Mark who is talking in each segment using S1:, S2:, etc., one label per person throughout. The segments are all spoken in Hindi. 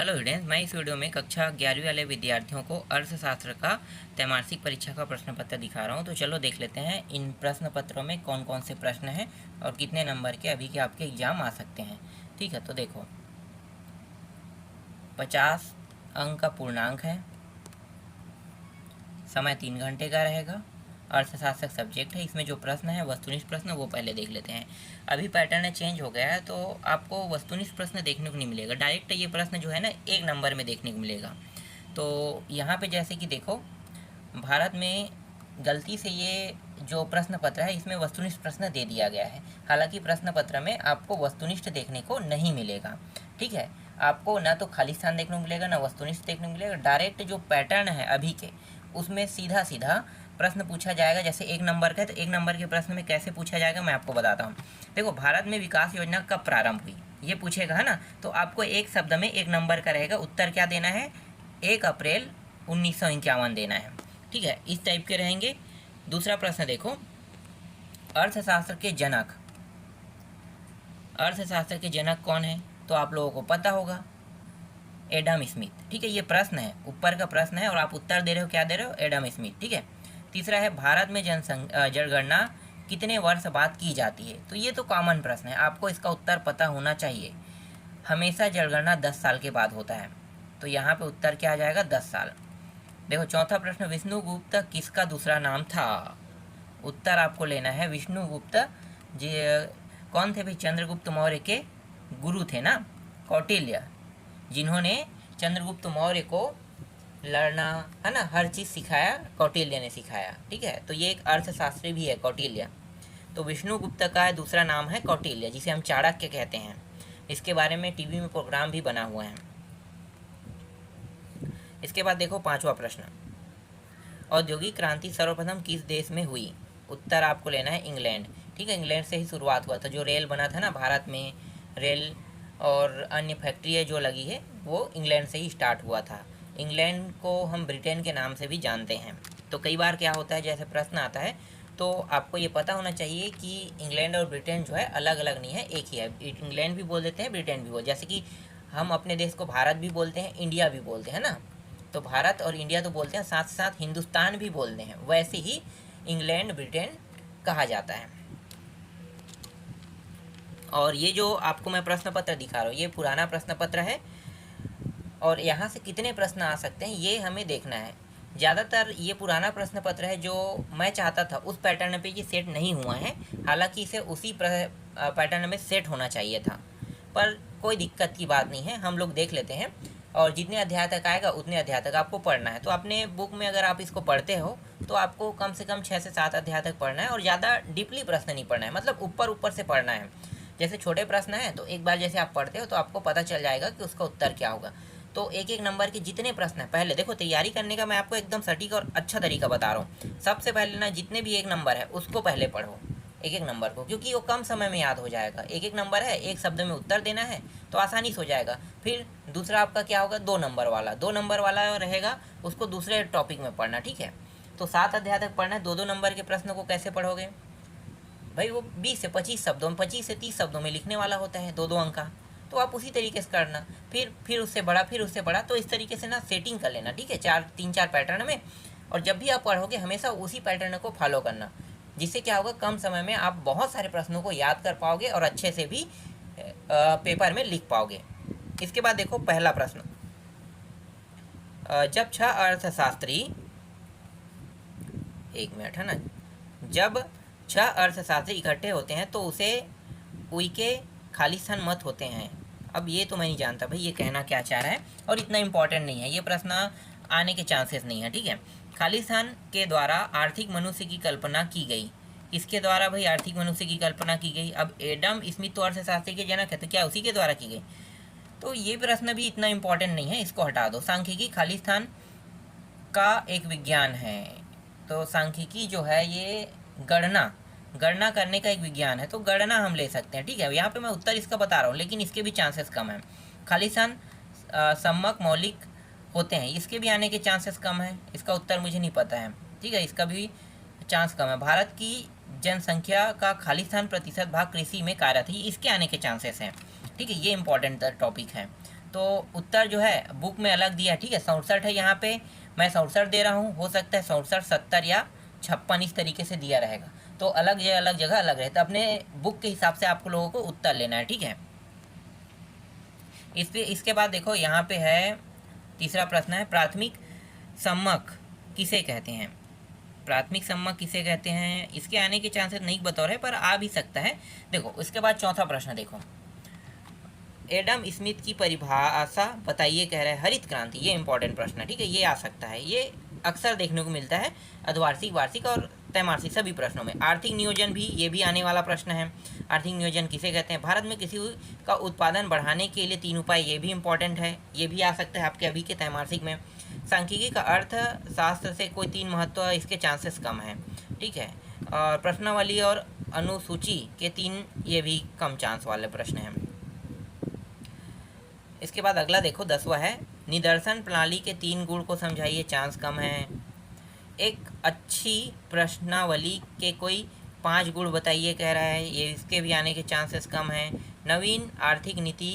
S1: हेलो स्टूडेंट्स, मैं इस वीडियो में कक्षा 11वीं वाले विद्यार्थियों को अर्थशास्त्र का त्रैमासिक परीक्षा का प्रश्न पत्र दिखा रहा हूं। तो चलो देख लेते हैं इन प्रश्न पत्रों में कौन कौन से प्रश्न हैं और कितने नंबर के अभी के आपके एग्जाम आ सकते हैं। ठीक है, तो देखो 50 अंक का पूर्णांक है, समय 3 घंटे का रहेगा, अर्थशास्त्र सब्जेक्ट है। इसमें जो प्रश्न है वस्तुनिष्ठ प्रश्न वो पहले देख लेते हैं। अभी पैटर्न चेंज हो गया है तो आपको वस्तुनिष्ठ प्रश्न देखने को नहीं मिलेगा, डायरेक्ट ये प्रश्न जो है ना 1 नंबर में देखने को मिलेगा। तो यहाँ पे जैसे कि देखो भारत में गलती से ये जो प्रश्न पत्र है इसमें वस्तुनिष्ठ प्रश्न दे दिया गया है। हालांकि प्रश्न पत्र में आपको वस्तुनिष्ठ देखने को नहीं मिलेगा। ठीक है, आपको ना तो खाली स्थान देखने को मिलेगा ना वस्तुनिष्ठ देखने को मिलेगा। डायरेक्ट जो पैटर्न है अभी के उसमें सीधा सीधा प्रश्न पूछा जाएगा। जैसे 1 नंबर का है तो 1 नंबर के प्रश्न में कैसे पूछा जाएगा मैं आपको बताता हूँ। देखो भारत में विकास योजना कब प्रारंभ हुई ये पूछेगा, है ना। तो आपको एक शब्द में 1 नंबर का रहेगा, उत्तर क्या देना है 1 अप्रैल 1951 देना है। ठीक है, इस टाइप के रहेंगे। दूसरा प्रश्न देखो, अर्थशास्त्र के जनक, अर्थशास्त्र के जनक कौन है तो आप लोगों को पता होगा, एडम स्मिथ। ठीक है, ये प्रश्न है, ऊपर का प्रश्न है और आप उत्तर दे रहे हो, क्या दे रहे हो, एडम स्मिथ। ठीक है, तीसरा है भारत में जनगणना कितने वर्ष बाद की जाती है। तो ये तो कॉमन प्रश्न है, आपको इसका उत्तर पता होना चाहिए। हमेशा जनगणना 10 साल के बाद होता है, तो यहाँ पे उत्तर क्या आ जाएगा 10 साल। देखो चौथा प्रश्न, विष्णुगुप्त किसका दूसरा नाम था। उत्तर आपको लेना है विष्णुगुप्त जी कौन थे भाई, चंद्रगुप्त मौर्य के गुरु थे ना, कौटिल्य, जिन्होंने चंद्रगुप्त मौर्य को लड़ना, है ना, हर चीज़ सिखाया, कौटिल्य ने सिखाया। ठीक है, तो ये एक अर्थशास्त्री भी है कौटिल्य। तो विष्णुगुप्त का दूसरा नाम है कौटिल्य, जिसे हम चाणक्य कहते हैं। इसके बारे में टीवी में प्रोग्राम भी बना हुआ है। इसके बाद देखो 5वां प्रश्न, औद्योगिक क्रांति सर्वप्रथम किस देश में हुई। उत्तर आपको लेना है इंग्लैंड। ठीक है, इंग्लैंड से ही शुरुआत हुआ था। जो रेल बना था ना भारत में, रेल और अन्य फैक्ट्रियाँ जो लगी है वो इंग्लैंड से ही स्टार्ट हुआ था। इंग्लैंड को हम ब्रिटेन के नाम से भी जानते हैं। तो कई बार क्या होता है, जैसे प्रश्न आता है तो आपको ये पता होना चाहिए कि इंग्लैंड और ब्रिटेन जो है अलग अलग नहीं है, एक ही है। इंग्लैंड भी बोल देते हैं, ब्रिटेन भी बोल, जैसे कि हम अपने देश को भारत भी बोलते हैं, इंडिया भी बोलते हैं ना। तो भारत और इंडिया तो बोलते हैं, साथ साथ हिंदुस्तान भी बोलते हैं, वैसे ही इंग्लैंड ब्रिटेन कहा जाता है। और ये जो आपको मैं प्रश्न पत्र दिखा रहा हूँ ये पुराना प्रश्न पत्र है और यहाँ से कितने प्रश्न आ सकते हैं ये हमें देखना है। ज़्यादातर ये पुराना प्रश्न पत्र है जो मैं चाहता था उस पैटर्न पे ये सेट नहीं हुआ है। हालांकि इसे उसी पैटर्न में सेट होना चाहिए था, पर कोई दिक्कत की बात नहीं है, हम लोग देख लेते हैं। और जितने अध्याय तक आएगा उतने अध्याय तक आपको पढ़ना है। तो अपने बुक में अगर आप इसको पढ़ते हो तो आपको कम से कम 6 से 7 अध्याय तक पढ़ना है और ज़्यादा डीपली प्रश्न नहीं पढ़ना है, मतलब ऊपर ऊपर से पढ़ना है। जैसे छोटे प्रश्न हैं तो एक बार जैसे आप पढ़ते हो तो आपको पता चल जाएगा कि उसका उत्तर क्या होगा। तो 1-1 नंबर के जितने प्रश्न हैं, पहले देखो तैयारी करने का मैं आपको एकदम सटीक और अच्छा तरीका बता रहा हूँ। सबसे पहले ना जितने भी 1 नंबर है उसको पहले पढ़ो, 1-1 नंबर को, क्योंकि वो कम समय में याद हो जाएगा। 1-1 नंबर है, 1 शब्द में उत्तर देना है तो आसानी से हो जाएगा। फिर दूसरा आपका क्या होगा, 2 नंबर वाला, 2 नंबर वाला रहेगा, उसको दूसरे टॉपिक में पढ़ना। ठीक है, तो 7 अध्याय तक पढ़ना है। 2-2 नंबर के प्रश्न को कैसे पढ़ोगे भाई, वो 20 से 25 शब्दों में, 25 से 30 शब्दों में लिखने वाला होता है, 2-2 अंक का। तो आप उसी तरीके से करना, फिर उससे बड़ा, फिर उससे बड़ा। तो इस तरीके से ना सेटिंग कर लेना। ठीक है, 3-4 पैटर्न में। और जब भी आप पढ़ोगे हमेशा उसी पैटर्न को फॉलो करना, जिससे क्या होगा कम समय में आप बहुत सारे प्रश्नों को याद कर पाओगे और अच्छे से भी पेपर में लिख पाओगे। इसके बाद देखो पहला प्रश्न, जब 6 अर्थशास्त्री, 1 मिनट, है ना, जब 6 अर्थशास्त्री इकट्ठे होते हैं तो उसे उनके खालिस्तान मत होते हैं। अब ये तो मैं नहीं जानता भाई ये कहना क्या चाह रहा है, और इतना इम्पोर्टेंट नहीं है, ये प्रश्न आने के चांसेस नहीं है। ठीक है, खालिस्तान के द्वारा आर्थिक मनुष्य की कल्पना की गई। किसके द्वारा भाई आर्थिक मनुष्य की कल्पना की गई। अब एडम स्मिथ तो अर्थशास्त्री के जनक है, तो क्या उसी के द्वारा की गई। तो ये प्रश्न भी इतना इम्पोर्टेंट नहीं है, इसको हटा दो। सांख्यिकी खालिस्तान का एक विज्ञान है। तो सांख्यिकी जो है ये गणना करने का एक विज्ञान है, तो गणना हम ले सकते हैं। ठीक है, यहाँ पे मैं उत्तर इसका बता रहा हूँ, लेकिन इसके भी चांसेस कम हैं। खालिस्तान सम्मक मौलिक होते हैं, इसके भी आने के चांसेस कम हैं। इसका उत्तर मुझे नहीं पता है। ठीक है, इसका भी चांस कम है। भारत की जनसंख्या का खालिस्तान प्रतिशत भाग कृषि में कार्यरत है, इसके आने के चांसेस हैं। ठीक है, ये इंपॉर्टेंट टॉपिक है। तो उत्तर जो है बुक में अलग दिया है, ठीक है। 67 है यहाँ पे, मैं 67 दे रहा हूँ, हो सकता है 67, 70 या 56 इस तरीके से दिया रहेगा। तो अलग जगह अलग रहता है, अपने बुक के हिसाब से आपको लोगों को उत्तर लेना है, ठीक है। इसके बाद देखो यहाँ पे है तीसरा प्रश्न है, प्राथमिक सम्मक किसे कहते हैं। प्राथमिक सम्मक किसे कहते हैं, इसके आने के चांसेस नहीं बता रहे पर आ भी सकता है। देखो इसके बाद चौथा प्रश्न देखो, एडम स्मिथ की परिभाषा बताइए कह रहा है हरित क्रांति। ये इंपॉर्टेंट प्रश्न है, ठीक है, ये आ सकता है, ये अक्सर देखने को मिलता है अर्धवार्षिक, वार्षिक और त्रैमासिक सभी प्रश्नों में। आर्थिक नियोजन भी, ये भी आने वाला प्रश्न है, आर्थिक नियोजन किसे कहते हैं। भारत में किसी का उत्पादन बढ़ाने के लिए 3 उपाय, ये भी इंपॉर्टेंट है, ये भी आ सकता है आपके अभी के त्रैमासिक में। सांख्यिकी का अर्थशास्त्र से कोई 3 महत्व, इसके चांसेस कम हैं, ठीक है। और प्रश्नावली और अनुसूची के 3, ये भी कम चांस वाले प्रश्न हैं। इसके बाद अगला देखो 10वां है, निदर्शन प्रणाली के 3 गुण को समझाइए, चांस कम है। एक अच्छी प्रश्नावली के कोई 5 गुण बताइए कह रहा है, ये इसके भी आने के चांसेस कम हैं। नवीन आर्थिक नीति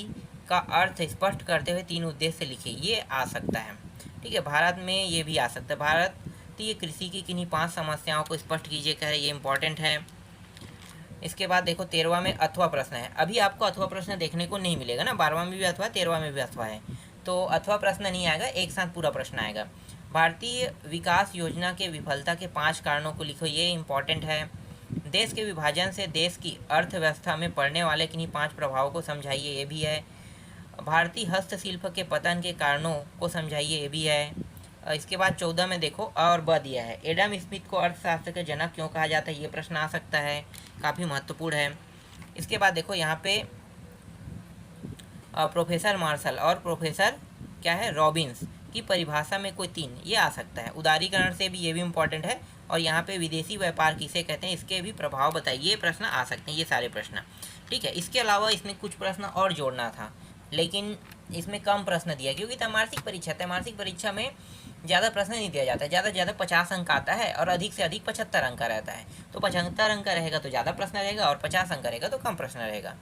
S1: का अर्थ स्पष्ट करते हुए 3 उद्देश्य लिखिए, ये आ सकता है, ठीक है। भारत में ये भी आ सकता है, भारतीय कृषि की किन्हीं 5 समस्याओं को स्पष्ट कीजिए कह रहे, ये इंपॉर्टेंट है। इसके बाद देखो 13वां में अथवा प्रश्न है, अभी आपको अथवा प्रश्न देखने को नहीं मिलेगा ना, 12वां में भी अथवा, 13वां में भी अथवा है, तो अथवा प्रश्न नहीं आएगा, एक साथ पूरा प्रश्न आएगा। भारतीय विकास योजना के विफलता के 5 कारणों को लिखो, ये इंपॉर्टेंट है। देश के विभाजन से देश की अर्थव्यवस्था में पड़ने वाले किन्हीं 5 प्रभावों को समझाइए, ये भी है। भारतीय हस्तशिल्प के पतन के कारणों को समझाइए, ये भी है। इसके बाद 14 में देखो और ब दिया है, एडम स्मिथ को अर्थशास्त्र के जनक क्यों कहा जाता है, ये प्रश्न आ सकता है, काफ़ी महत्वपूर्ण है। इसके बाद देखो यहाँ पे प्रोफेसर मार्शल और प्रोफेसर क्या है रॉबिन्स की परिभाषा में कोई 3, ये आ सकता है। उदारीकरण से भी, ये भी इंपॉर्टेंट है। और यहाँ पे विदेशी व्यापार किसे कहते हैं, इसके भी प्रभाव बताइए, ये प्रश्न आ सकते हैं, ये सारे प्रश्न, ठीक है। इसके अलावा इसमें कुछ प्रश्न और जोड़ना था, लेकिन इसमें कम प्रश्न दिया, क्योंकि त्रैमासिक परीक्षा में ज़्यादा प्रश्न नहीं दिया जाता है, ज़्यादा से ज़्यादा 50 अंक आता है और अधिक से अधिक 75 अंक का रहता है। तो 75 अंक का रहेगा तो ज़्यादा प्रश्न रहेगा और 50 अंक का रहेगा तो कम प्रश्न रहेगा।